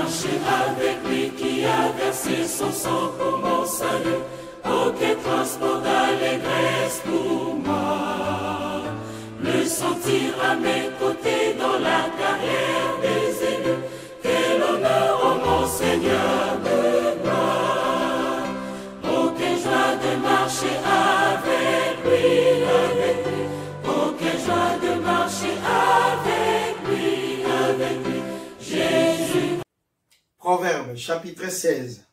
marcher avec lui, qui a versé son sang pour mon salut. Oh, quel transport d'allégresse pour moi. Me sentir à mes côtés dans la carrière des élus. Quel honneur, oh mon Seigneur de gloire. Oh, quelle joie de marcher avec lui, avec lui. Oh, quelle joie de marcher avec lui, Jésus. Proverbes chapitre 16.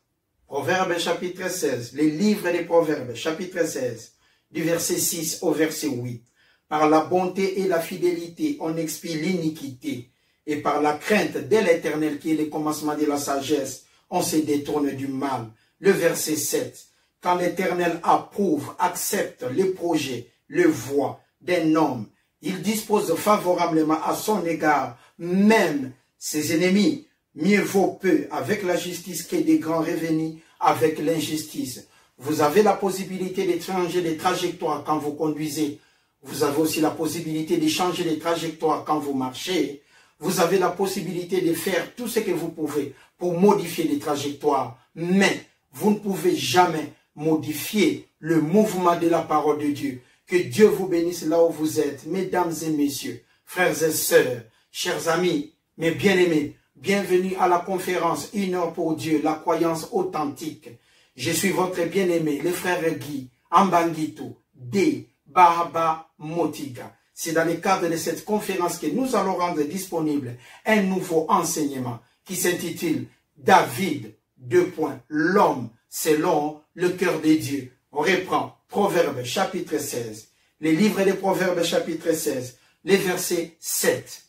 Proverbes chapitre 16. Les livres des Proverbes chapitre 16. Du verset 6 au verset 8. Par la bonté et la fidélité, on expie l'iniquité. Et par la crainte de l'Éternel, qui est le commencement de la sagesse, on se détourne du mal. Le verset 7. Quand l'Éternel approuve, accepte les projets, le voie d'un homme, il dispose favorablement à son égard, même ses ennemis. Mieux vaut peu avec la justice que des grands revenus avec l'injustice. Vous avez la possibilité de changer de trajectoire quand vous conduisez. Vous avez aussi la possibilité de changer de trajectoire quand vous marchez. Vous avez la possibilité de faire tout ce que vous pouvez pour modifier les trajectoires. Mais vous ne pouvez jamais modifier le mouvement de la parole de Dieu. Que Dieu vous bénisse là où vous êtes, mesdames et messieurs, frères et sœurs, chers amis, mes bien-aimés. Bienvenue à la conférence Une heure pour Dieu, la croyance authentique. Je suis votre bien-aimé, le frère Guy, Ambanguito, D. Bahaba Motiga. C'est dans le cadre de cette conférence que nous allons rendre disponible un nouveau enseignement qui s'intitule David, l'homme selon le cœur de Dieu. On reprend Proverbes chapitre 16, les livres des Proverbes chapitre 16, les versets 7.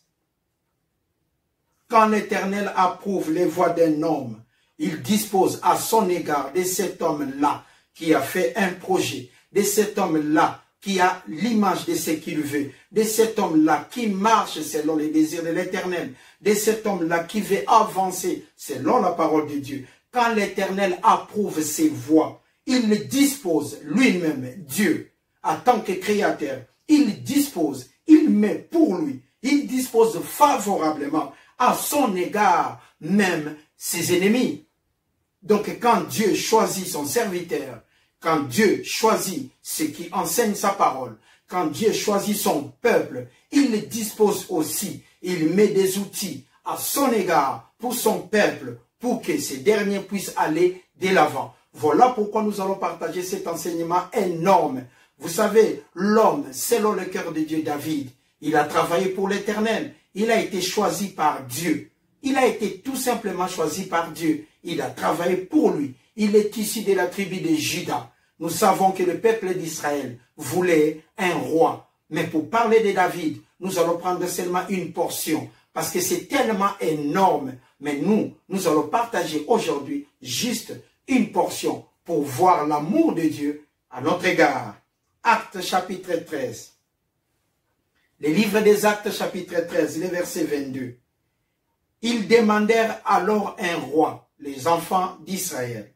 Quand l'Éternel approuve les voies d'un homme, il dispose à son égard de cet homme-là qui a fait un projet, de cet homme-là qui a l'image de ce qu'il veut, de cet homme-là qui marche selon les désirs de l'Éternel, de cet homme-là qui veut avancer selon la parole de Dieu. Quand l'Éternel approuve ses voies, il dispose lui-même, Dieu, en tant que créateur, il dispose, il met pour lui, il dispose favorablement à son égard même ses ennemis. Donc quand Dieu choisit son serviteur, quand Dieu choisit ceux qui enseignent sa parole, quand Dieu choisit son peuple, il dispose aussi, il met des outils à son égard pour son peuple, pour que ces derniers puissent aller de l'avant. Voilà pourquoi nous allons partager cet enseignement énorme. Vous savez, l'homme, selon le cœur de Dieu, David, il a travaillé pour l'Éternel. Il a été choisi par Dieu. Il a été tout simplement choisi par Dieu. Il a travaillé pour lui. Il est issu de la tribu de Juda. Nous savons que le peuple d'Israël voulait un roi. Mais pour parler de David, nous allons prendre seulement une portion. Parce que c'est tellement énorme. Mais nous allons partager aujourd'hui juste une portion pour voir l'amour de Dieu à notre égard. Actes chapitre 13. Les livres des Actes chapitre 13, le verset 22. Ils demandèrent alors un roi, les enfants d'Israël.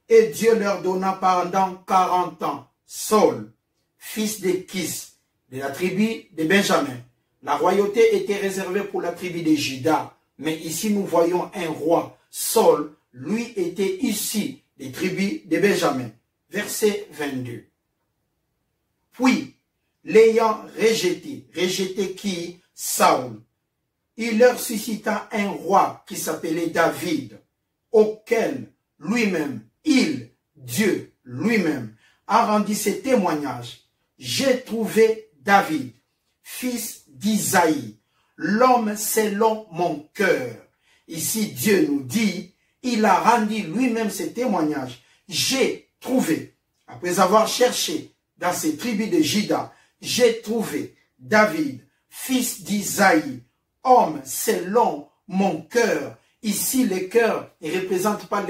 Et Dieu leur donna pendant 40 ans Saul, fils de Kis, de la tribu de Benjamin. La royauté était réservée pour la tribu de Juda. Mais ici nous voyons un roi, Saul, lui était issu des tribus de Benjamin. Verset 22. Puis, l'ayant rejeté qui? Saul. Il leur suscita un roi qui s'appelait David, auquel lui-même, Dieu lui-même, a rendu ce témoignage. J'ai trouvé David, fils d'Isaïe, l'homme selon mon cœur. Ici, Dieu nous dit, il a rendu lui-même ce témoignage. J'ai trouvé, après avoir cherché dans ces tribus de Juda, j'ai trouvé David, fils d'Isaïe, homme selon mon cœur. Ici, le cœur ne représente pas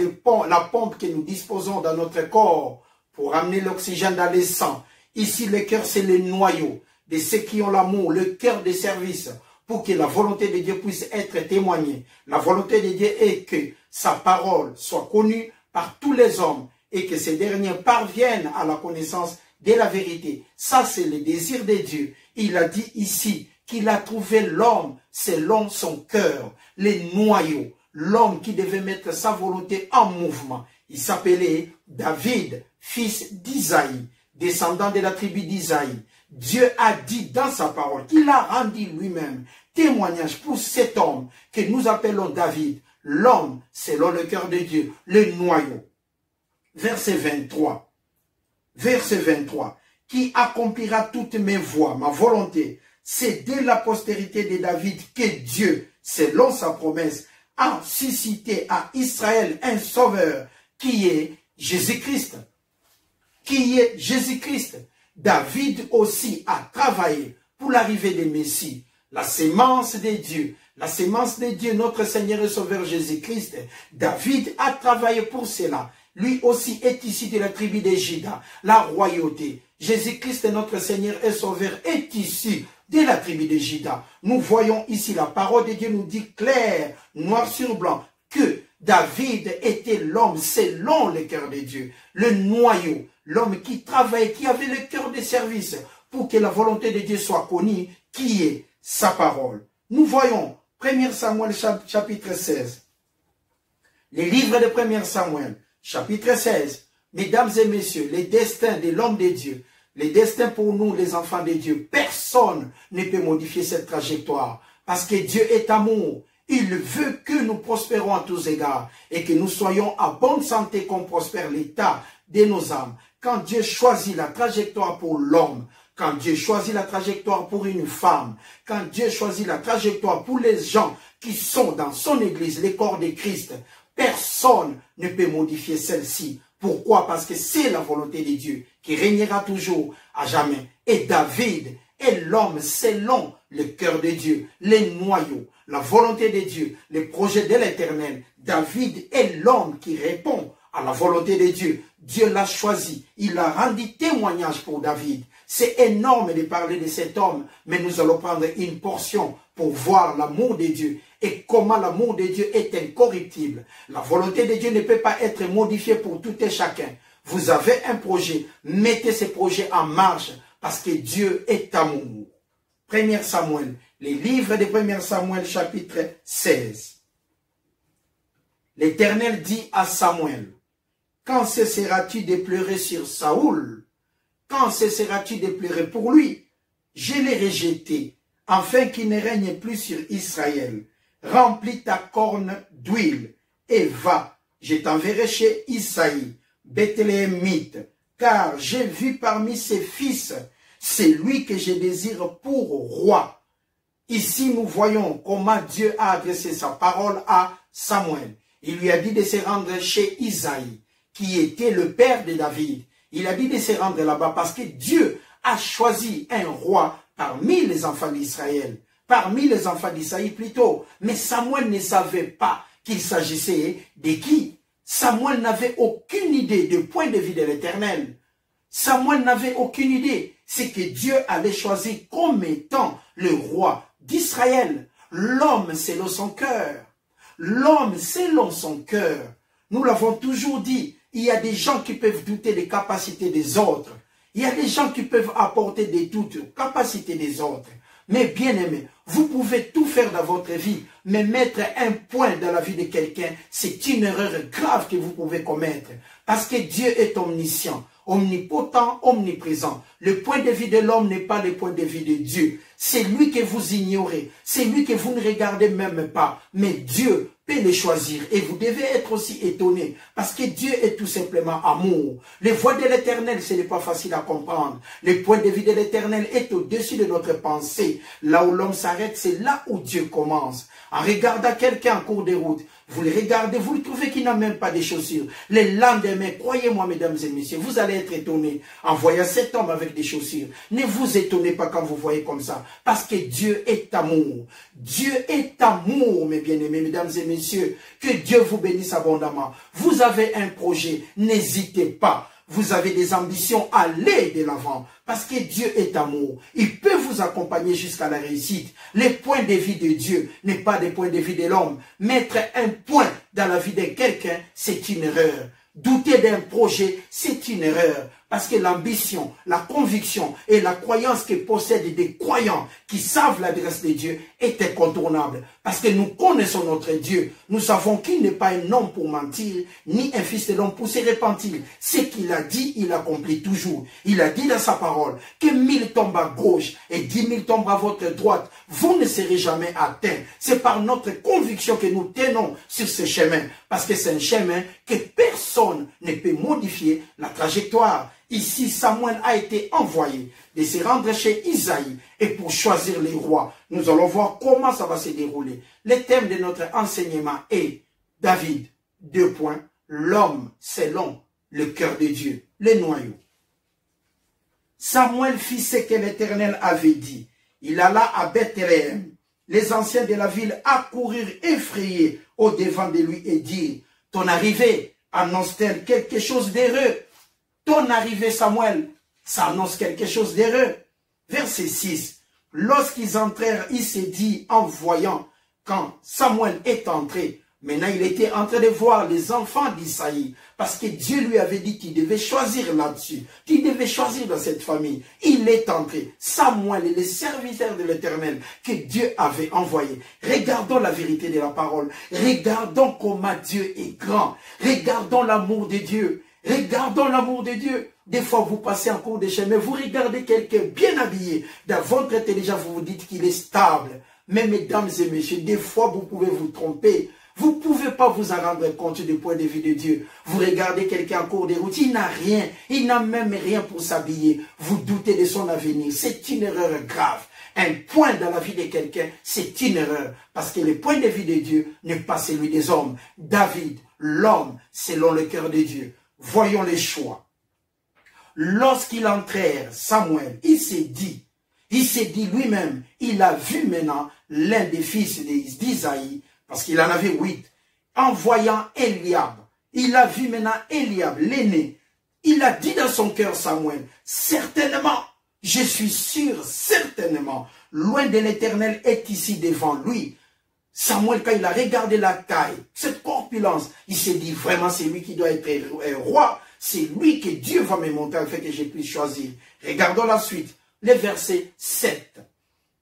la pompe que nous disposons dans notre corps pour amener l'oxygène dans le sang. Ici, le cœur, c'est le noyau de ceux qui ont l'amour, le cœur de service, pour que la volonté de Dieu puisse être témoignée. La volonté de Dieu est que sa parole soit connue par tous les hommes et que ces derniers parviennent à la connaissance de la vérité. Ça, c'est le désir de Dieu. Il a dit ici qu'il a trouvé l'homme selon son cœur, les noyaux. l'homme qui devait mettre sa volonté en mouvement. Il s'appelait David, fils d'Isaïe, descendant de la tribu d'Isaïe. Dieu a dit dans sa parole qu'il a rendu lui-même témoignage pour cet homme que nous appelons David, l'homme selon le cœur de Dieu, le noyau. Verset 23. Verset 23. Qui accomplira toutes mes voies, ma volonté. C'est dès la postérité de David que Dieu, selon sa promesse, a suscité à Israël un sauveur qui est Jésus-Christ. Qui est Jésus-Christ. David aussi a travaillé pour l'arrivée des Messies. La sémence de Dieu, notre Seigneur et Sauveur Jésus-Christ. David a travaillé pour cela. Lui aussi est issu de la tribu de Juda, la royauté. Jésus-Christ, notre Seigneur et Sauveur, est issu de la tribu de Juda. Nous voyons ici la parole de Dieu nous dit clair, noir sur blanc, que David était l'homme selon le cœur de Dieu, le noyau, l'homme qui travaillait, qui avait le cœur de service pour que la volonté de Dieu soit connue, qui est sa parole. Nous voyons 1 Samuel chapitre 16. Les livres de 1 Samuel chapitre 16. Mesdames et messieurs, les destins de l'homme de Dieu, les destins pour nous, les enfants de Dieu, personne ne peut modifier cette trajectoire. Parce que Dieu est amour. Il veut que nous prospérons à tous égards et que nous soyons à bonne santé, qu'on prospère l'état de nos âmes. Quand Dieu choisit la trajectoire pour l'homme, quand Dieu choisit la trajectoire pour une femme, quand Dieu choisit la trajectoire pour les gens qui sont dans son église, les corps de Christ, personne ne peut modifier celle-ci. Pourquoi? Parce que c'est la volonté de Dieu qui régnera toujours à jamais. Et David est l'homme selon le cœur de Dieu, les noyaux, la volonté de Dieu, les projets de l'Éternel. David est l'homme qui répond à la volonté de Dieu. Dieu l'a choisi. Il a rendu témoignage pour David. C'est énorme de parler de cet homme, mais nous allons prendre une portion pour voir l'amour de Dieu et comment l'amour de Dieu est incorruptible. La volonté de Dieu ne peut pas être modifiée pour tout et chacun. Vous avez un projet, mettez ce projet en marche parce que Dieu est amour. 1 Samuel, les livres de 1 Samuel chapitre 16. L'Éternel dit à Samuel, « Quand cesseras-tu de pleurer sur Saoul? Quand cesseras-tu de pleurer pour lui? Je l'ai rejeté, afin qu'il ne règne plus sur Israël. Remplis ta corne d'huile et va, je t'enverrai chez Isaïe, Bethléemite, car j'ai vu parmi ses fils, c'est lui que je désire pour roi. » Ici, nous voyons comment Dieu a adressé sa parole à Samuel. Il lui a dit de se rendre chez Isaïe, qui était le père de David. Il a dit de se rendre là-bas parce que Dieu a choisi un roi parmi les enfants d'Israël, parmi les enfants d'Isaïe plutôt. Mais Samuel ne savait pas qu'il s'agissait de qui. Samuel n'avait aucune idée du point de vue de l'Éternel. Samuel n'avait aucune idée. C'est que Dieu avait choisi comme étant le roi d'Israël, l'homme selon son cœur. L'homme selon son cœur. Nous l'avons toujours dit, il y a des gens qui peuvent douter des capacités des autres. Il y a des gens qui peuvent apporter des doutes aux capacités des autres. Mais bien aimé, vous pouvez tout faire dans votre vie, mais mettre un point dans la vie de quelqu'un, c'est une erreur grave que vous pouvez commettre. Parce que Dieu est omniscient, omnipotent, omniprésent. Le point de vue de l'homme n'est pas le point de vue de Dieu. C'est lui que vous ignorez, c'est lui que vous ne regardez même pas. Mais Dieu peut le choisir et vous devez être aussi étonné parce que Dieu est tout simplement amour. Les voies de l'Éternel, ce n'est pas facile à comprendre. Le point de vue de l'Éternel est au-dessus de notre pensée. Là où l'homme s'arrête, c'est là où Dieu commence. En regardant quelqu'un en cours de route, vous le regardez, vous le trouvez qu'il n'a même pas de chaussures. Le lendemain, croyez-moi mesdames et messieurs, vous allez être étonnés en voyant cet homme avec des chaussures. Ne vous étonnez pas quand vous voyez comme ça, parce que Dieu est amour. Dieu est amour, mes bien-aimés, mesdames et messieurs. Que Dieu vous bénisse abondamment. Vous avez un projet, n'hésitez pas. Vous avez des ambitions, allez de l'avant. Parce que Dieu est amour. Il peut vous accompagner jusqu'à la réussite. Les points de vie de Dieu n'est pas des points de vie de l'homme. Mettre un point dans la vie de quelqu'un, c'est une erreur. Douter d'un projet, c'est une erreur. Parce que l'ambition, la conviction et la croyance que possèdent des croyants qui savent l'adresse de Dieu est incontournable. Parce que nous connaissons notre Dieu. Nous savons qu'il n'est pas un homme pour mentir, ni un fils de l'homme pour se repentir. Ce qu'il a dit, il accomplit toujours. Il a dit dans sa parole que 1000 tombent à gauche et 10 000 tombent à votre droite. Vous ne serez jamais atteints. C'est par notre conviction que nous tenons sur ce chemin. Parce que c'est un chemin que personne ne peut modifier la trajectoire. Ici, Samuel a été envoyé de se rendre chez Isaïe et pour choisir les rois. Nous allons voir comment ça va se dérouler. Le thème de notre enseignement est David, 2 points, l'homme selon le cœur de Dieu, le noyau. Samuel fit ce que l'Éternel avait dit. Il alla à Bethléem. Les anciens de la ville accoururent effrayés au-devant de lui et dirent, ton arrivée annonce-t-elle quelque chose d'heureux? Ton arrivée, Samuel, ça annonce quelque chose d'heureux. Verset 6. Lorsqu'ils entrèrent, il s'est dit en voyant, quand Samuel est entré, maintenant il était en train de voir les enfants d'Isaïe, parce que Dieu lui avait dit qu'il devait choisir là-dessus, qu'il devait choisir dans cette famille. Il est entré. Samuel est le serviteur de l'Éternel que Dieu avait envoyé. Regardons la vérité de la parole. Regardons comment Dieu est grand. Regardons l'amour de Dieu. Regardons l'amour de Dieu. Des fois, vous passez en cours de chemin, vous regardez quelqu'un bien habillé. Dans votre intelligence, vous vous dites qu'il est stable. Mais mesdames et messieurs, des fois, vous pouvez vous tromper. Vous ne pouvez pas vous en rendre compte du point de vue de Dieu. Vous regardez quelqu'un en cours de route, il n'a rien. Il n'a même rien pour s'habiller. Vous doutez de son avenir. C'est une erreur grave. Un point dans la vie de quelqu'un, c'est une erreur. Parce que le point de vue de Dieu n'est pas celui des hommes. David, l'homme, selon le cœur de Dieu. Voyons les choix. Lorsqu'il entrèrent, Samuel, il s'est dit lui-même, il a vu maintenant l'un des fils d'Isaïe, parce qu'il en avait 8, en voyant Eliab. Il a vu maintenant Eliab, l'aîné. Il a dit dans son cœur, Samuel, certainement, je suis sûr, certainement, loin de l'Éternel est ici devant lui. Samuel, quand il a regardé la taille, cette corpulence, il s'est dit vraiment c'est lui qui doit être roi. C'est lui que Dieu va me montrer afin que je puisse choisir. Regardons la suite, le verset 7.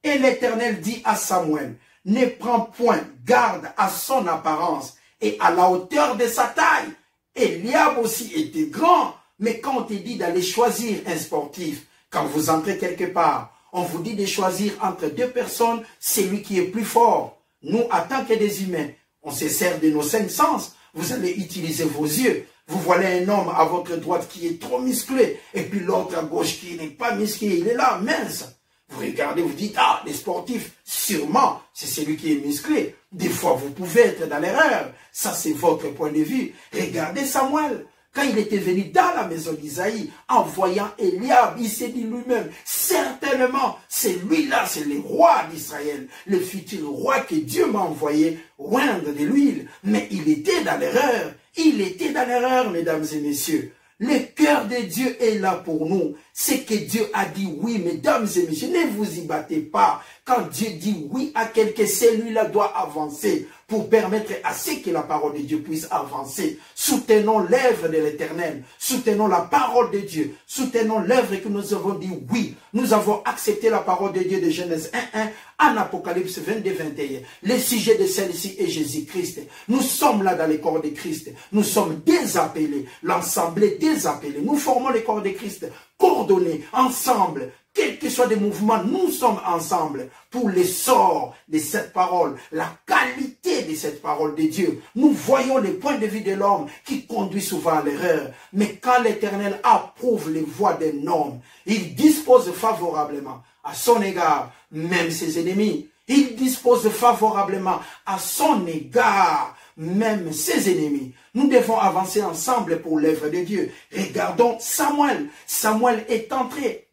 Et l'Éternel dit à Samuel, ne prends point garde à son apparence et à la hauteur de sa taille. Eliab aussi était grand, mais quand on te dit d'aller choisir un sportif, quand vous entrez quelque part, on vous dit de choisir entre deux personnes, c'est lui qui est plus fort. Nous, en tant que des humains, on se sert de nos 5 sens. Vous allez utiliser vos yeux. Vous voyez un homme à votre droite qui est trop musclé, et puis l'autre à gauche qui n'est pas musclé, il est là, mince. Vous regardez, vous dites, ah, les sportifs, sûrement, c'est celui qui est musclé. Des fois, vous pouvez être dans l'erreur. Ça, c'est votre point de vue. Regardez Samuel. Quand il était venu dans la maison d'Isaïe, en voyant Eliab, il s'est dit lui-même, certainement, c'est lui-là, c'est le roi d'Israël, le futur roi que Dieu m'a envoyé oindre de l'huile. Mais il était dans l'erreur. Il était dans l'erreur, mesdames et messieurs. Le cœur de Dieu est là pour nous. C'est que Dieu a dit oui, mesdames et messieurs, ne vous y battez pas. Quand Dieu dit oui à quelqu'un, celui-là doit avancer pour permettre à ce que la parole de Dieu puisse avancer. Soutenons l'œuvre de l'Éternel. Soutenons la parole de Dieu. Soutenons l'œuvre que nous avons dit oui. Nous avons accepté la parole de Dieu de Genèse 1.1 en Apocalypse 22.21. Le sujet de celle-ci est Jésus-Christ. Nous sommes là dans le corps de Christ. Nous sommes désappelés. L'ensemble désappelés. Nous formons le corps de Christ. Coordonnés, ensemble. Quels que soient les mouvements, nous sommes ensemble pour l'essor de cette parole, la qualité de cette parole de Dieu. Nous voyons les points de vue de l'homme qui conduit souvent à l'erreur. Mais quand l'Éternel approuve les voies d'un homme, il dispose favorablement à son égard, même ses ennemis. Il dispose favorablement à son égard, même ses ennemis. Nous devons avancer ensemble pour l'œuvre de Dieu. Regardons Samuel. Samuel est entré.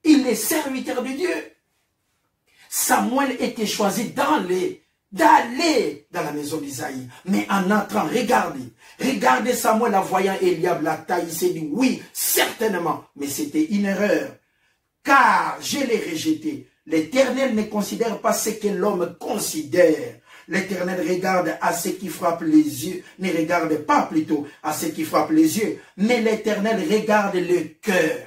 Il est serviteur de Dieu. Samuel était choisi d'aller dans la maison d'Isaïe. Mais en entrant, regardez Samuel en voyant Eliab la taille, il s'est dit oui, certainement. Mais c'était une erreur. Car je l'ai rejeté. L'Éternel ne considère pas ce que l'homme considère. L'Éternel regarde à ceux qui frappent les yeux, ne regarde pas plutôt à ceux qui frappent les yeux, mais l'Éternel regarde le cœur.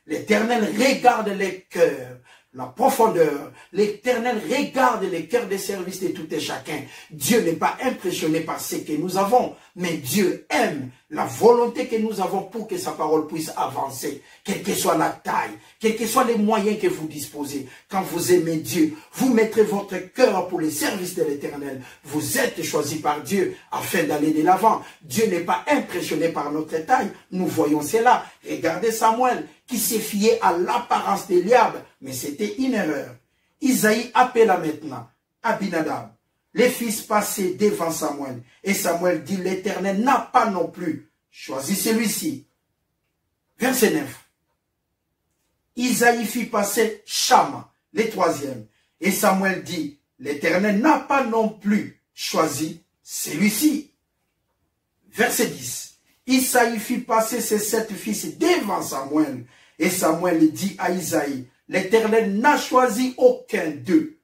L'Éternel regarde le cœur, la profondeur. L'Éternel regarde les cœurs des services de tout et chacun. Dieu n'est pas impressionné par ce que nous avons, mais Dieu aime la volonté que nous avons pour que sa parole puisse avancer, quelle que soit la taille, quels que soient les moyens que vous disposez. Quand vous aimez Dieu, vous mettrez votre cœur pour les services de l'Éternel. Vous êtes choisi par Dieu afin d'aller de l'avant. Dieu n'est pas impressionné par notre taille. Nous voyons cela. Regardez Samuel qui s'est fié à l'apparence d'Eliab, mais c'était une erreur. Isaïe appela maintenant Abinadab, les fils passés devant Samuel. Et Samuel dit, l'Éternel n'a pas non plus choisi celui-ci. Verset 9. Isaïe fit passer Shama, le troisième. Et Samuel dit, l'Éternel n'a pas non plus choisi celui-ci. Verset 10. Isaïe fit passer ses 7 fils devant Samuel. Et Samuel dit à Isaïe, l'Éternel n'a choisi aucun d'eux.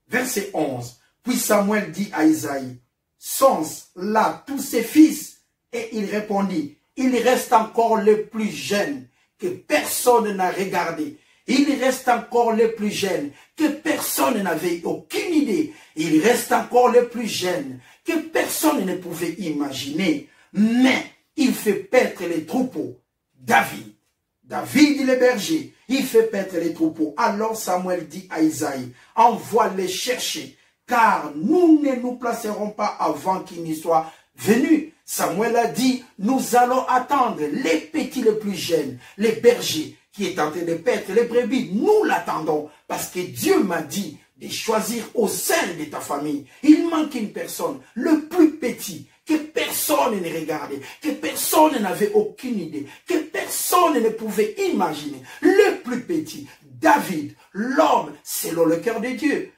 Verset 11. Puis Samuel dit à Isaïe, songe là tous ses fils. Et il répondit, il reste encore le plus jeune que personne n'a regardé. Il reste encore le plus jeune que personne n'avait aucune idée. Il reste encore le plus jeune que personne ne pouvait imaginer. Mais il fait paître les troupeaux. David, le berger, il fait paître les troupeaux. Alors Samuel dit à Isaïe, envoie les chercher, car nous ne nous placerons pas avant qu'il n'y soit venu. Samuel a dit, nous allons attendre les petits les plus jeunes, les bergers qui est en train de paître les brebis. Nous l'attendons parce que Dieu m'a dit de choisir au sein de ta famille. Il manque une personne, le plus petit, que personne ne regardait, que personne n'avait aucune idée, que personne ne pouvait imaginer. Le plus petit, David, l'homme selon le cœur de Dieu.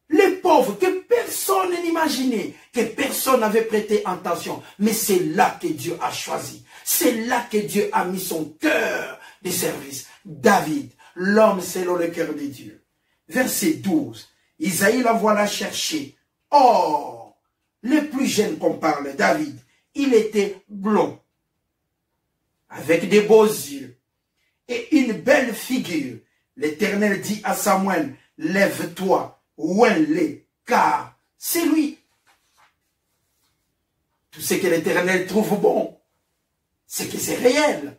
Les pauvres que personne n'imaginait, que personne n'avait prêté attention. Mais c'est là que Dieu a choisi. C'est là que Dieu a mis son cœur de service. David, l'homme selon le cœur de Dieu. Verset 12. Isaïe la voilà chercher. Or, le plus jeune qu'on parle, David, il était blond, avec des beaux yeux et une belle figure. L'Éternel dit à Samuel, lève-toi, oins-le, car c'est lui. Tout ce que l'Éternel trouve bon, c'est que c'est réel.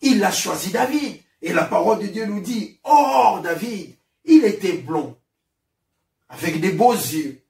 Il a choisi David. Et la parole de Dieu nous dit, or David, il était blond, avec des beaux yeux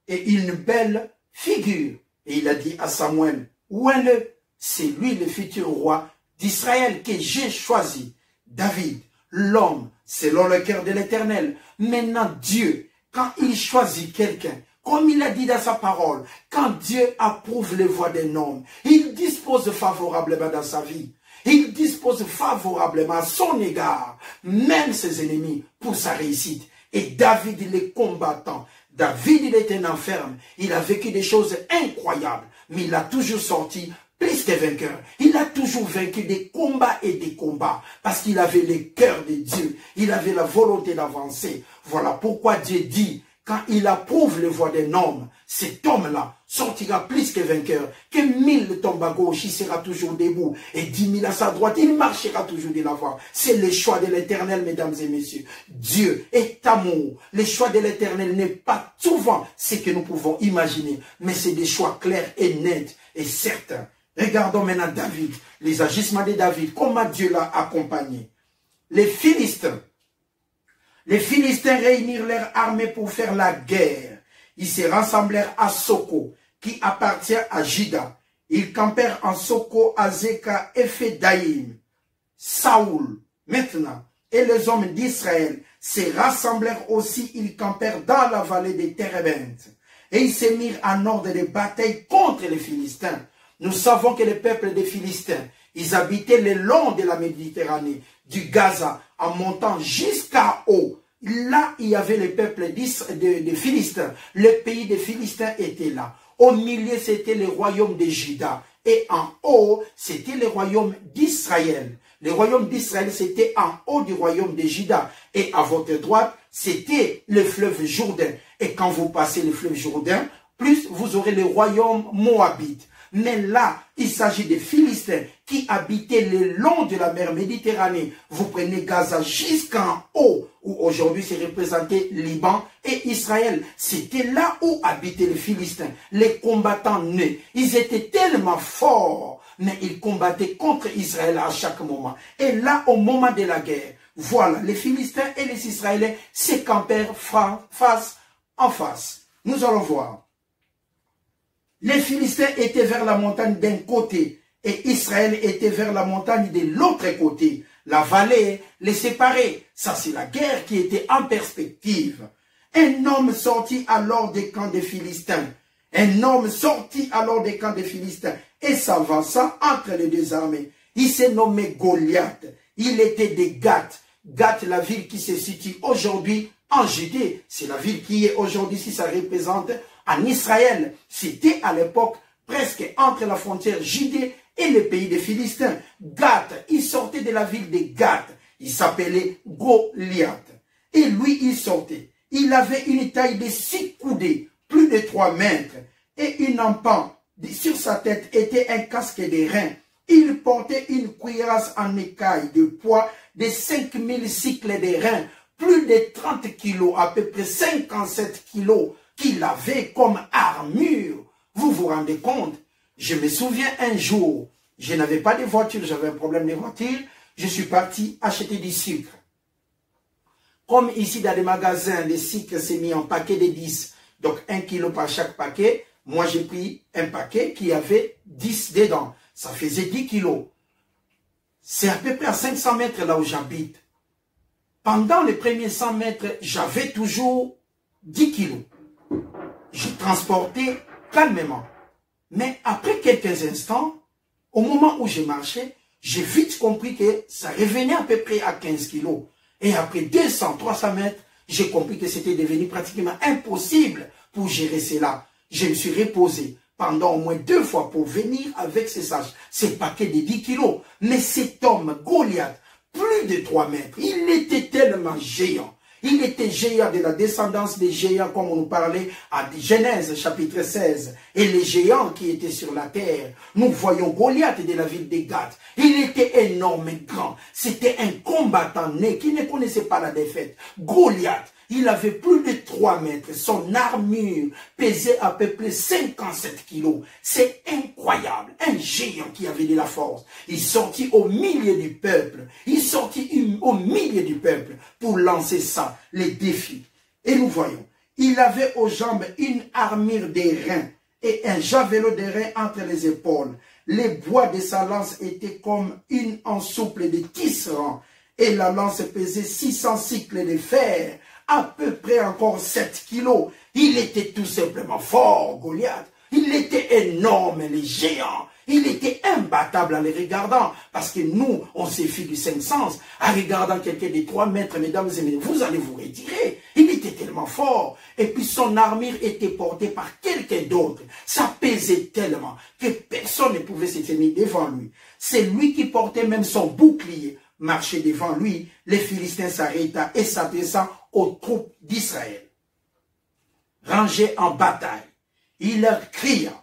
et une belle figure. Et il a dit à Samuel, oins-le, c'est lui le futur roi d'Israël que j'ai choisi. David, l'homme, selon le cœur de l'Éternel. Maintenant, Dieu, quand il choisit quelqu'un, comme il a dit dans sa parole, quand Dieu approuve les voies d'un homme, il dispose favorablement dans sa vie. Il dispose favorablement à son égard, même ses ennemis, pour sa réussite. Et David, il est combattant. David, il était un enferme. Il a vécu des choses incroyables, mais il a toujours sorti plus que vainqueur. Il a toujours vaincu des combats et des combats, parce qu'il avait le cœur de Dieu. Il avait la volonté d'avancer. Voilà pourquoi Dieu dit, quand il approuve les voies d'un homme, cet homme-là sortira plus que vainqueur. Que 1000 tombent à gauche, il sera toujours debout. Et 10 000 à sa droite, il marchera toujours de l'avant. C'est le choix de l'Éternel, mesdames et messieurs. Dieu est amour. Le choix de l'Éternel n'est pas souvent ce que nous pouvons imaginer, mais c'est des choix clairs et nets et certains. Regardons maintenant David, les agissements de David, comment Dieu l'a accompagné. Les Philistins réunirent leur armée pour faire la guerre. Ils se rassemblèrent à Soko, qui appartient à Juda. Ils campèrent en Soko, Azeka, Ephédaïm. Saoul, maintenant, et les hommes d'Israël se rassemblèrent aussi. Ils campèrent dans la vallée des Térébintes. Et ils se mirent en ordre de bataille contre les Philistins. Nous savons que le peuple des Philistins, ils habitaient le long de la Méditerranée, du Gaza, en montant jusqu'à haut. Là, il y avait le peuple des Philistins. Le pays des Philistins était là. Au milieu, c'était le royaume de Juda. et en haut, c'était le royaume d'Israël. Le royaume d'Israël, c'était en haut du royaume de Juda. Et à votre droite, c'était le fleuve Jourdain. Et quand vous passez le fleuve Jourdain, plus vous aurez le royaume moabite. Mais là, il s'agit des Philistins qui habitaient le long de la mer Méditerranée. Vous prenez Gaza jusqu'en haut, où aujourd'hui c'est représenté Liban et Israël. C'était là où habitaient les Philistins, les combattants nés. Ils étaient tellement forts, mais ils combattaient contre Israël à chaque moment. Et là, au moment de la guerre, voilà, les Philistins et les Israéliens se campèrent face en face. Nous allons voir. Les Philistins étaient vers la montagne d'un côté et Israël était vers la montagne de l'autre côté. La vallée les séparait. Ça, c'est la guerre qui était en perspective. Un homme sortit alors des camps des Philistins. Un homme sortit alors des camps des Philistins et s'avança entre les deux armées. Il s'est nommé Goliath. Il était de Gath. Gath, la ville qui se situe aujourd'hui en Judée. C'est la ville qui est aujourd'hui, si ça représente en Israël. C'était à l'époque presque entre la frontière Judée et le pays des Philistins. Gath, il sortait de la ville de Gath. Il s'appelait Goliath. Et lui, il sortait. Il avait une taille de 6 coudées, plus de 3 mètres. Et une empan sur sa tête était un casque de reins. Il portait une cuirasse en écaille de poids de 5000 cycles de reins, plus de 30 kilos, à peu près 57 kilos, qu'il avait comme armure. Vous vous rendez compte? Je me souviens un jour, je n'avais pas de voiture, j'avais un problème de voiture, je suis parti acheter du sucre. Comme ici dans les magasins, le sucre s'est mis en paquet de 10, donc 1 kilo par chaque paquet, moi j'ai pris un paquet qui avait 10 dedans, ça faisait 10 kilos. C'est à peu près à 500 mètres là où j'habite. Pendant les premiers 100 mètres, j'avais toujours 10 kilos. Je transportais calmement. Mais après quelques instants, au moment où je marchais, j'ai vite compris que ça revenait à peu près à 15 kilos. Et après 200, 300 mètres, j'ai compris que c'était devenu pratiquement impossible pour gérer cela. Je me suis reposé pendant au moins 2 fois pour venir avec ces paquets de 10 kilos. Mais cet homme, Goliath, plus de 3 mètres, il était tellement géant. Il était géant de la descendance des géants, comme on nous parlait à Genèse chapitre 16. Et les géants qui étaient sur la terre, nous voyons Goliath de la ville de Gath. Il était énorme et grand. C'était un combattant né qui ne connaissait pas la défaite. Goliath, il avait plus de 3 mètres. Son armure pesait à peu près 57 kilos. C'est incroyable. Un géant qui avait de la force. Il sortit au milieu du peuple. Il sortit au milieu du peuple pour lancer ça, les défis. Et nous voyons, il avait aux jambes une armure des reins et un javelot de reins entre les épaules. Les bois de sa lance étaient comme une ensouple de tisserand et la lance pesait 600 cycles de fer, à peu près encore 7 kilos. Il était tout simplement fort, Goliath. Il était énorme, les géants. Il était imbattable en les regardant, parce que nous, on s'est fait du 5 sens. En regardant quelqu'un de 3 mètres, mesdames et messieurs, vous allez vous retirer. Il était tellement fort. Et puis son armure était portée par quelqu'un d'autre. Ça pesait tellement que personne ne pouvait se tenir devant lui. C'est lui qui portait même son bouclier. Marchait devant lui, les Philistins s'arrêta et s'adressant aux troupes d'Israël. Rangés en bataille, il leur cria: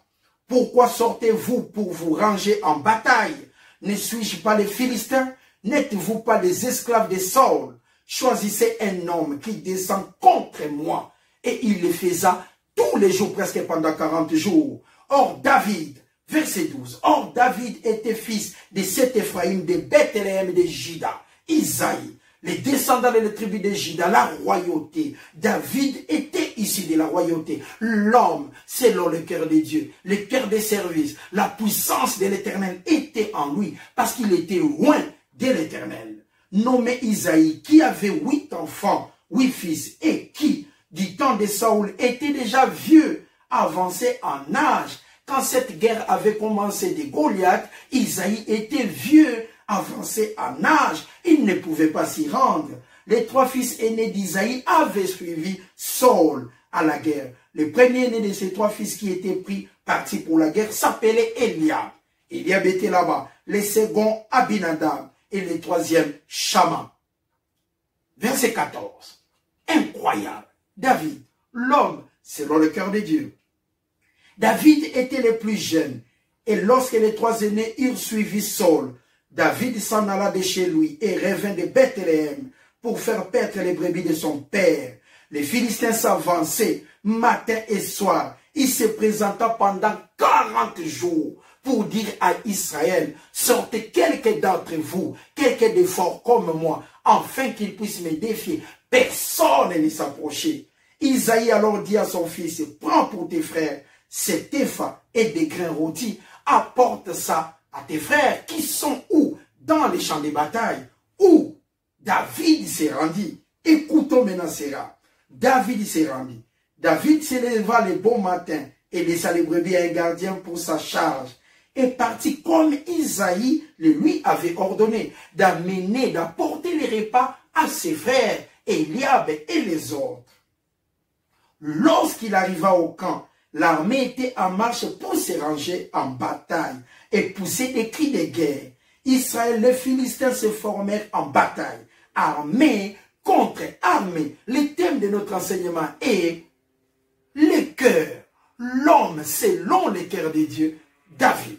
pourquoi sortez-vous pour vous ranger en bataille? Ne suis-je pas les Philistins? N'êtes-vous pas des esclaves de Saul? Choisissez un homme qui descend contre moi. Et il le faisa tous les jours, presque pendant 40 jours. Or David, verset 12, or David était fils de cet Ephraïm de Bethléem de Juda, Isaïe, les descendants de la tribu de Juda, la royauté. David était issu de la royauté. L'homme, selon le cœur de Dieu, le cœur des services, la puissance de l'Éternel était en lui, parce qu'il était loin de l'Éternel. Nommé Isaïe, qui avait 8 enfants, 8 fils, et qui, du temps de Saoul, était déjà vieux, avancé en âge. Quand cette guerre avait commencé de Goliath, Isaïe était vieux, avancé en âge. Il ne pouvait pas s'y rendre. Les 3 fils aînés d'Isaïe avaient suivi Saul à la guerre. Le premier né de ces 3 fils qui était parti pour la guerre s'appelait Eliab. Eliab était là-bas. Les seconds, Abinadab. Et les troisièmes, Shama. Verset 14. Incroyable. David, l'homme selon le cœur de Dieu. David était le plus jeune. Et lorsque les trois aînés eurent suivi Saul, David s'en alla de chez lui et revint de Bethléem pour faire paître les brebis de son père. Les Philistins s'avançaient matin et soir. Il se présenta pendant 40 jours pour dire à Israël, sortez quelques d'entre vous, quelques de forts comme moi, afin qu'ils puissent me défier. Personne ne s'approchait. Isaïe alors dit à son fils, prends pour tes frères cet épha et des grains rôtis, apporte ça à tes frères qui sont où? Dans les champs de bataille. Où? David s'est rendu. Écoutons maintenant cela. David s'est rendu. David se leva le bon matin et laissa les brebis à un gardien pour sa charge. Et partit comme Isaïe le lui avait ordonné, d'amener, d'apporter les repas à ses frères, Eliab et les autres. Lorsqu'il arriva au camp, l'armée était en marche pour se ranger en bataille et pousser des cris de guerre. Israël, les Philistins se formèrent en bataille, armée contre armée. Le thème de notre enseignement est le cœur, l'homme selon le cœur de Dieu, David.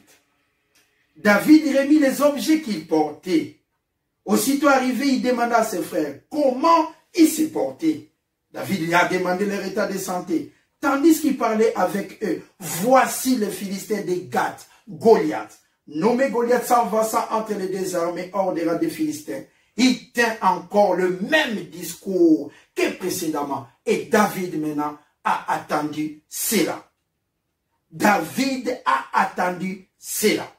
David remit les objets qu'il portait. Aussitôt arrivé, il demanda à ses frères comment ils se portaient. David lui a demandé leur état de santé. Tandis qu'il parlait avec eux, voici le Philistin de Gath, Goliath. Nommé Goliath s'avança entre les deux armées hors des rangs des Philistins. Il tint encore le même discours que précédemment. Et David maintenant a attendu cela. David a attendu cela.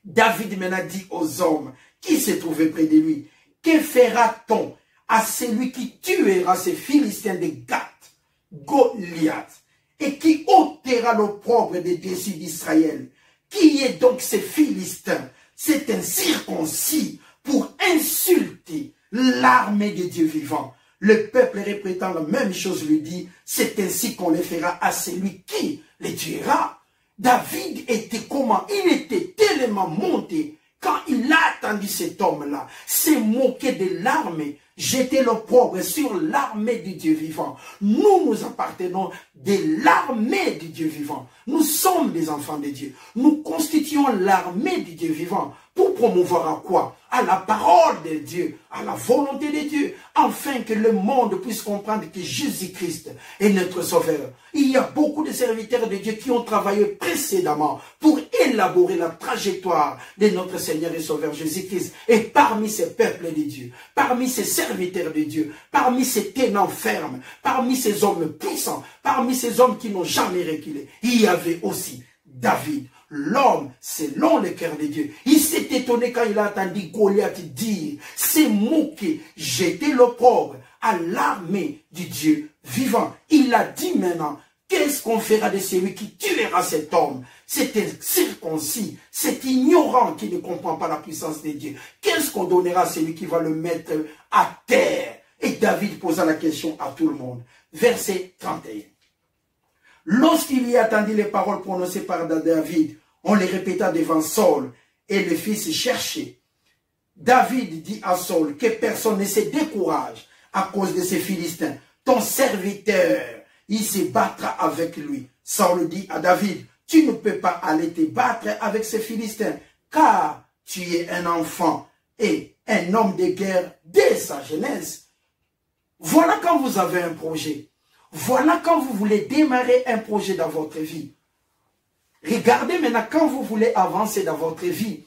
David maintenant dit aux hommes qui se trouvaient près de lui, que fera-t-on à celui qui tuera ces Philistins de Gath, Goliath, et qui ôtera l'opprobre des dessus d'Israël? Qui est donc ce Philistin? C'est un circoncis pour insulter l'armée de Dieu vivant. Le peuple répétant la même chose lui dit, c'est ainsi qu'on le fera à celui qui les tuera. David était comment? Il était tellement monté. Quand il a attendu cet homme-là, s'est moqué de l'armée, jeter l'opprobre sur l'armée du Dieu vivant. Nous appartenons de l'armée du Dieu vivant. Nous sommes des enfants de Dieu. Nous constituons l'armée du Dieu vivant. Pour promouvoir à quoi? À la parole de Dieu, à la volonté de Dieu, afin que le monde puisse comprendre que Jésus-Christ est notre sauveur. Il y a beaucoup de serviteurs de Dieu qui ont travaillé précédemment pour élaborer la trajectoire de notre Seigneur et Sauveur Jésus-Christ. Et parmi ces peuples de Dieu, parmi ces serviteurs de Dieu, parmi ces tenants fermes, parmi ces hommes puissants, parmi ces hommes qui n'ont jamais reculé, il y avait aussi David, l'homme selon le cœur de Dieu. Il s'est étonné quand il a entendu Goliath dire, s'est moqué, jeter l'opprobre à l'armée du Dieu vivant. Il a dit maintenant, qu'est-ce qu'on fera de celui qui tuera cet homme? C'est un circoncis, c'est ignorant qui ne comprend pas la puissance de Dieu. Qu'est-ce qu'on donnera à celui qui va le mettre à terre? Et David posa la question à tout le monde. Verset 31. Lorsqu'il y attendit les paroles prononcées par David, on les répéta devant Saul et le fils cherchait. David dit à Saul que personne ne se décourage à cause de ces Philistins. Ton serviteur, il se battra avec lui. Saul dit à David, tu ne peux pas aller te battre avec ces Philistins, car tu es un enfant et un homme de guerre dès sa jeunesse. Voilà quand vous avez un projet. Voilà quand vous voulez démarrer un projet dans votre vie. Regardez maintenant quand vous voulez avancer dans votre vie.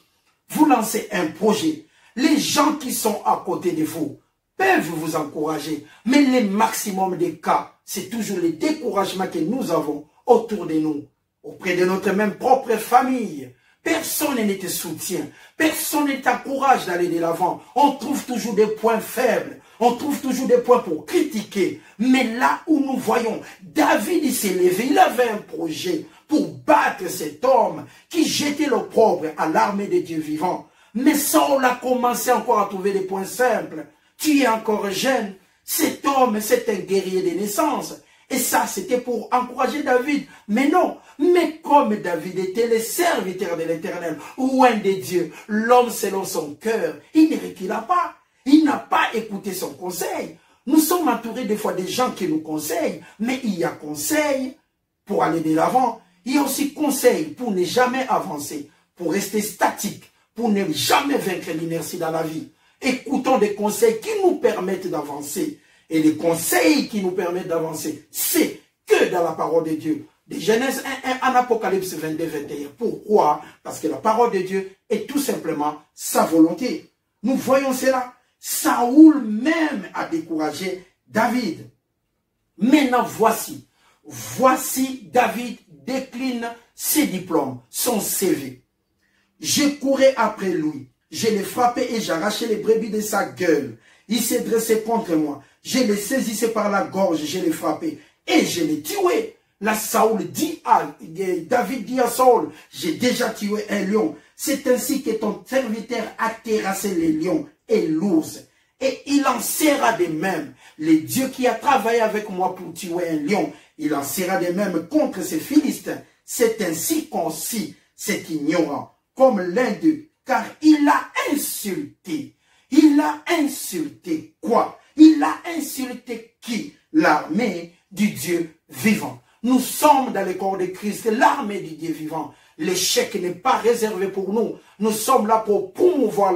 Vous lancez un projet. Les gens qui sont à côté de vous peuvent vous encourager. Mais le maximum des cas, c'est toujours le découragement que nous avons autour de nous. Auprès de notre même propre famille. Personne ne te soutient. Personne ne t'encourage d'aller de l'avant. On trouve toujours des points faibles. On trouve toujours des points pour critiquer. Mais là où nous voyons, David il s'est levé. Il avait un projet pour battre cet homme qui jetait l'opprobre à l'armée de Dieu vivant. Mais Saul a commencé encore à trouver des points simples. Tu es encore jeune. Cet homme, c'est un guerrier de naissance. Et ça, c'était pour encourager David. Mais non, Mais comme David était le serviteur de l'Éternel, loin de Dieu, l'homme selon son cœur, il ne recula pas. Il n'a pas écouté son conseil. Nous sommes entourés des fois des gens qui nous conseillent, mais il y a conseil pour aller de l'avant. Il y a aussi conseil pour ne jamais avancer, pour rester statique, pour ne jamais vaincre l'inertie dans la vie. Écoutons des conseils qui nous permettent d'avancer. Et les conseils qui nous permettent d'avancer, c'est que dans la parole de Dieu. De Genèse 1, en Apocalypse 22, 21. Pourquoi? Parce que la parole de Dieu est tout simplement sa volonté. Nous voyons cela. Saoul même a découragé David. Maintenant, voici David décline ses diplômes, son CV. Je courais après lui. Je l'ai frappé et j'arrachais les brebis de sa gueule. Il s'est dressé contre moi. Je l'ai saisissé par la gorge, je l'ai frappé et je l'ai tué. Là, David dit à Saul, j'ai déjà tué un lion. C'est ainsi que ton serviteur a terrassé les lions et l'ours. Et il en sera de même. Le Dieu qui a travaillé avec moi pour tuer un lion, il en sera de même contre ces Philistins. C'est ainsi qu'aussi cet ignorant, comme l'un d'eux, car il a insulté. Il a insulté quoi? Il a insulté qui? L'armée du Dieu vivant. Nous sommes dans le corps de Christ, l'armée du Dieu vivant. L'échec n'est pas réservé pour nous. Nous sommes là pour promouvoir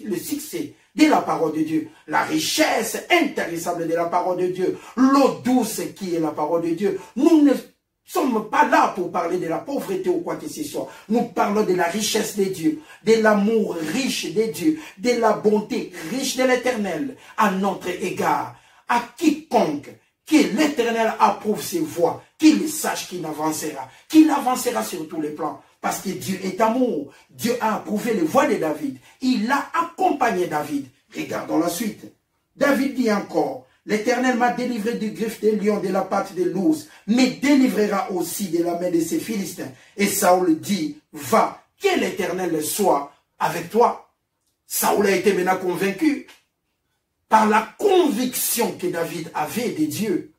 le succès de la parole de Dieu, la richesse intarissable de la parole de Dieu, l'eau douce qui est la parole de Dieu. Nous ne sommes pas là pour parler de la pauvreté ou quoi que ce soit. Nous parlons de la richesse de Dieu, de l'amour riche de Dieu, de la bonté riche de l'Éternel à notre égard. À quiconque que l'Éternel approuve ses voies, qu'il sache qu'il avancera sur tous les plans. Parce que Dieu est amour. Dieu a approuvé les voies de David. Il a accompagné David. Regardons la suite. David dit encore, l'Éternel m'a délivré du griffe des lions, de la patte de l'ours, mais délivrera aussi de la main de ces Philistins. Et Saoul dit, va, que l'Éternel soit avec toi. Saoul a été maintenant convaincu par la conviction que David avait de Dieu.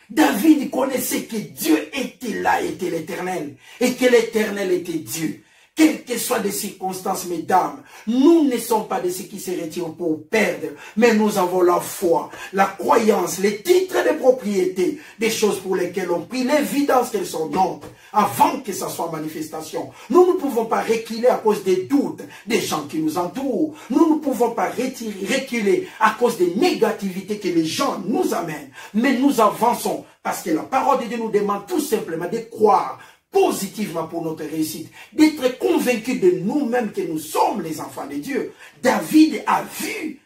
David connaissait que Dieu était là, était l'Éternel, et que l'Éternel était Dieu. Quelles que soient les circonstances, mesdames, nous ne sommes pas de ceux qui se retirent pour perdre, mais nous avons la foi, la croyance, les titres de propriété, des choses pour lesquelles on prie, l'évidence qu'elles sont nôtres, avant que ça soit manifestation. Nous ne pouvons pas reculer à cause des doutes des gens qui nous entourent. Nous ne pouvons pas reculer à cause des négativités que les gens nous amènent. Mais nous avançons parce que la parole de Dieu nous demande tout simplement de croire positivement pour notre réussite, d'être convaincus de nous-mêmes que nous sommes les enfants de Dieu. David avait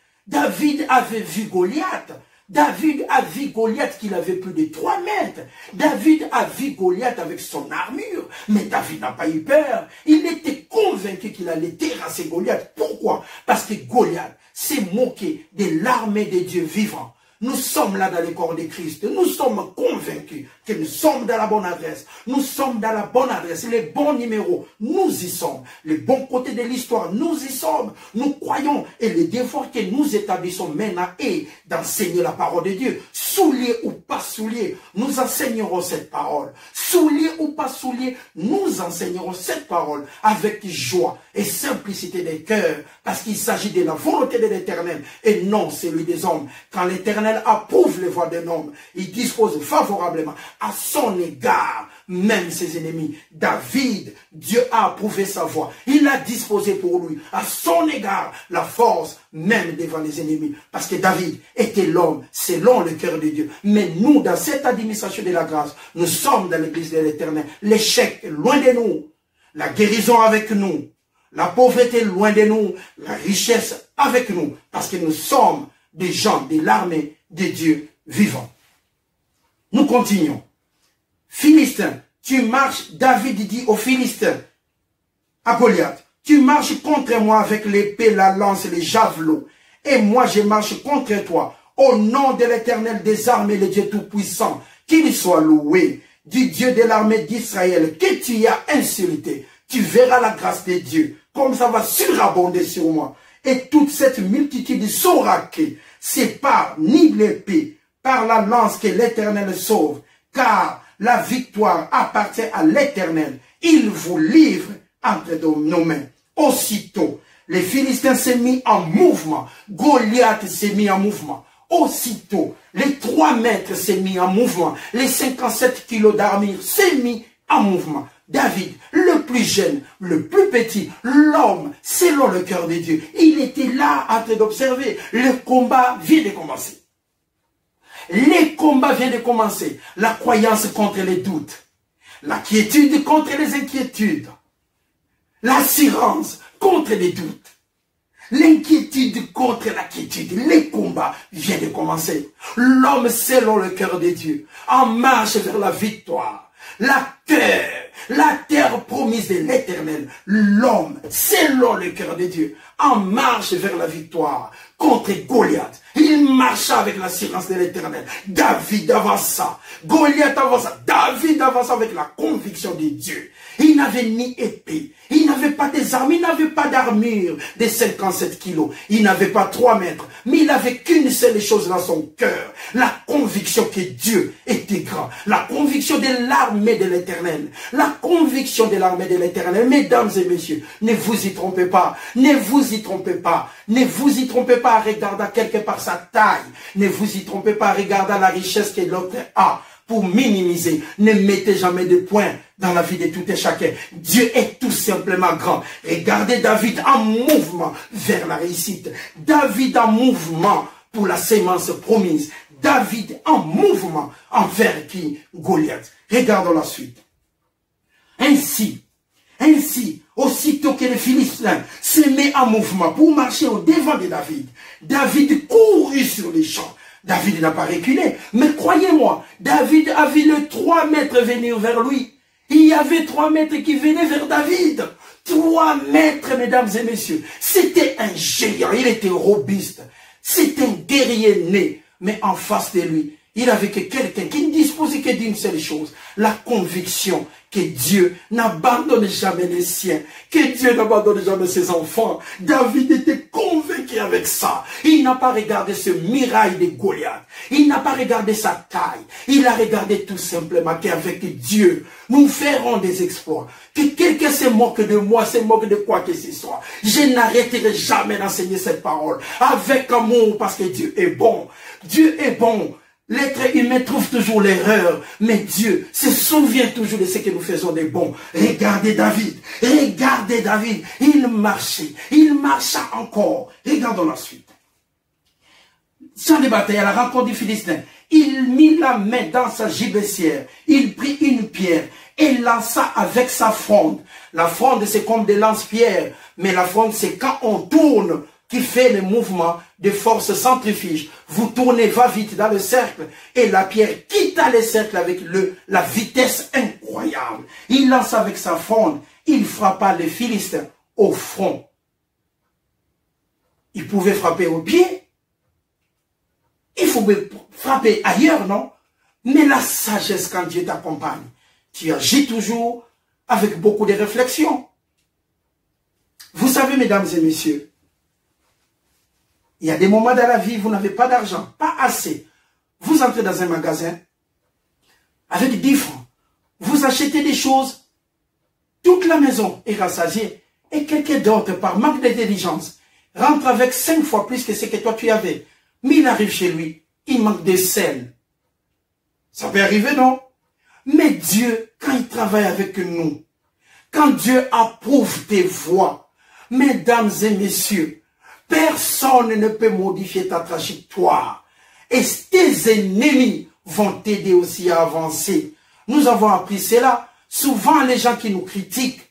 vu Goliath. David a vu Goliath qu'il avait plus de 3 mètres. David a vu Goliath avec son armure. Mais David n'a pas eu peur. Il était convaincu qu'il allait terrasser Goliath. Pourquoi? Parce que Goliath s'est moqué de l'armée de Dieu vivant. Nous sommes là dans le corps de Christ. Nous sommes convaincus que nous sommes dans la bonne adresse. Nous sommes dans la bonne adresse. Les bons numéros, nous y sommes. Les bons côtés de l'histoire, nous y sommes. Nous croyons. Et le devoir que nous établissons maintenant est d'enseigner la parole de Dieu. Soulier ou pas soulier, nous enseignerons cette parole. Soulier ou pas soulier, nous enseignerons cette parole avec joie et simplicité des cœurs. Parce qu'il s'agit de la volonté de l'Éternel et non celui des hommes. Quand l'Éternel approuve les voies d'un homme, il dispose favorablement à son égard, même ses ennemis. David, Dieu a approuvé sa voie. Il a disposé pour lui, à son égard, la force, même devant les ennemis. Parce que David était l'homme, selon le cœur de Dieu. Mais nous, dans cette administration de la grâce, nous sommes dans l'église de l'Éternel. L'échec loin de nous, la guérison avec nous, la pauvreté loin de nous, la richesse avec nous. Parce que nous sommes des gens de l'armée de Dieu vivant. Nous continuons. Philistins, tu marches, David dit aux Philistins, à Goliath, tu marches contre moi avec l'épée, la lance et les javelots, et moi je marche contre toi, au nom de l'Éternel des armées, le Dieu Tout-Puissant, qu'il soit loué, du Dieu de l'armée d'Israël, que tu as insulté. Tu verras la grâce de Dieu, comme ça va surabonder sur moi. Et toute cette multitude saura que c'est par ni l'épée, par la lance que l'Éternel sauve, car la victoire appartient à l'Éternel. Il vous livre entre nos mains. Aussitôt, les Philistins s'est mis en mouvement. Goliath s'est mis en mouvement. Aussitôt, les 3 mètres s'est mis en mouvement. Les 57 kilos d'armure s'est mis en mouvement. David, le plus jeune, le plus petit, l'homme, selon le cœur de Dieu, il était là en train d'observer. Le combat vient de commencer. Les combats viennent de commencer. La croyance contre les doutes. La quiétude contre les inquiétudes. L'assurance contre les doutes. L'inquiétude contre la quiétude. Les combats viennent de commencer. L'homme selon le cœur de Dieu, en marche vers la victoire. La terre promise de l'Éternel. L'homme selon le cœur de Dieu, en marche vers la victoire contre Goliath. Il marcha avec l'assurance de l'Éternel. David avança. Goliath avança. David avança avec la conviction de Dieu. Il n'avait ni épée. Il n'avait pas des armes. Il n'avait pas d'armure de 57 kilos. Il n'avait pas 3 mètres. Mais il n'avait qu'une seule chose dans son cœur. La conviction que Dieu était grand. La conviction de l'armée de l'Éternel. La conviction de l'armée de l'Éternel. Mesdames et messieurs, ne vous y trompez pas. Ne vous y trompez pas. Ne vous y trompez pas à regarder quelque part sa taille. Ne vous y trompez pas à regarder la richesse que l'autre a pour minimiser. Ne mettez jamais de points dans la vie de tout et chacun. Dieu est tout simplement grand. Regardez David en mouvement vers la réussite. David en mouvement pour la sémence promise. David en mouvement envers qui? Goliath. Regardons la suite. Ainsi, aussitôt que les Philistins se mettent en mouvement pour marcher au devant de David, David courut sur les champs. David n'a pas reculé, mais croyez-moi, David a vu les 3 mètres venir vers lui. Il y avait 3 mètres qui venaient vers David. 3 mètres, mesdames et messieurs. C'était un géant, il était robuste. C'était un guerrier né, mais en face de lui, il avait que quelqu'un qui ne disposait que d'une seule chose, la conviction que Dieu n'abandonne jamais les siens, que Dieu n'abandonne jamais ses enfants. David était convaincu avec ça. Il n'a pas regardé ce mirail de Goliath. Il n'a pas regardé sa taille. Il a regardé tout simplement qu'avec Dieu, nous ferons des exploits. Que quelqu'un se moque de moi, se moque de quoi que ce soit. Je n'arrêterai jamais d'enseigner cette parole avec amour parce que Dieu est bon. Dieu est bon. L'être humain trouve toujours l'erreur, mais Dieu se souvient toujours de ce que nous faisons de bon. Regardez David, il marcha encore. Regardons la suite. Champ de bataille à la rencontre du Philistin, il mit la main dans sa gibecière, il prit une pierre et lança avec sa fronde. La fronde c'est comme des lance-pierres, mais la fronde c'est quand on tourne, qui fait le mouvement de force centrifuge. Vous tournez va-vite dans le cercle et la pierre quitta le cercle avec la vitesse incroyable. Il lance avec sa fronde, il frappa les Philistins au front. Il pouvait frapper au pied. Il faut frapper ailleurs, non? Mais la sagesse quand Dieu t'accompagne, tu agis toujours avec beaucoup de réflexion. Vous savez, mesdames et messieurs, il y a des moments dans la vie, vous n'avez pas d'argent, pas assez. Vous entrez dans un magasin avec 10 francs. Vous achetez des choses, toute la maison est rassasiée. Et quelqu'un d'autre, par manque d'intelligence, rentre avec 5 fois plus que ce que toi tu avais. Mais il arrive chez lui, il manque de sel. Ça peut arriver, non? Mais Dieu, quand il travaille avec nous, quand Dieu approuve tes voies, mesdames et messieurs, personne ne peut modifier ta trajectoire. Et tes ennemis vont t'aider aussi à avancer. Nous avons appris cela. Souvent, les gens qui nous critiquent,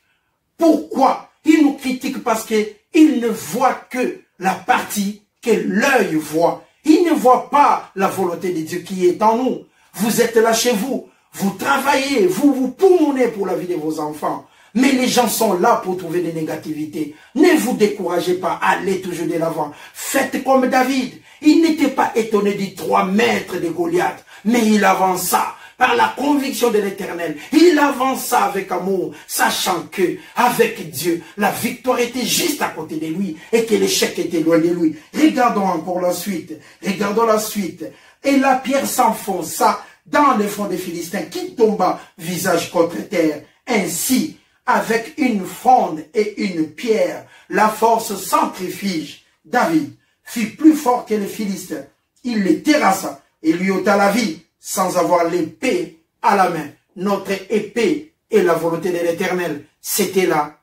pourquoi? Ils nous critiquent parce qu'ils ne voient que la partie que l'œil voit. Ils ne voient pas la volonté de Dieu qui est en nous. Vous êtes là chez vous. Vous travaillez, vous poumonnez pour la vie de vos enfants. Mais les gens sont là pour trouver des négativités. Ne vous découragez pas, allez toujours de l'avant. Faites comme David. Il n'était pas étonné des 3 mètres de Goliath, mais il avança par la conviction de l'Éternel. Il avança avec amour, sachant que avec Dieu, la victoire était juste à côté de lui et que l'échec était loin de lui. Regardons encore la suite. Regardons la suite. Et la pierre s'enfonça dans le front des Philistins qui tomba visage contre terre. Ainsi, avec une fronde et une pierre, la force centrifuge, David fut plus fort que les Philistins. Il les terrassa et lui ôta la vie sans avoir l'épée à la main. Notre épée est la volonté de l'Éternel. C'était là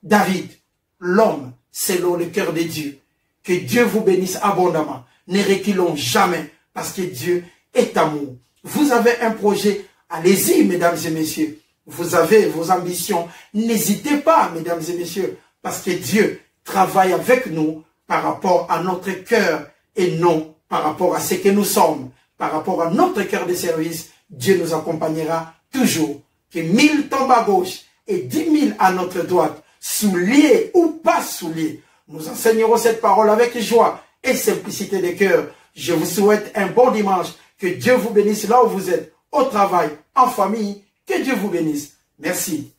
David, l'homme selon le cœur de Dieu. Que Dieu vous bénisse abondamment. Ne reculons jamais parce que Dieu est amour. Vous avez un projet, allez-y mesdames et messieurs. Vous avez vos ambitions, n'hésitez pas mesdames et messieurs, parce que Dieu travaille avec nous par rapport à notre cœur et non par rapport à ce que nous sommes. Par rapport à notre cœur de service, Dieu nous accompagnera toujours. Que 1000 tombent à gauche et 10 000 à notre droite, souliers ou pas souliers. Nous enseignerons cette parole avec joie et simplicité de cœur. Je vous souhaite un bon dimanche. Que Dieu vous bénisse là où vous êtes, au travail, en famille. Que Dieu vous bénisse. Merci.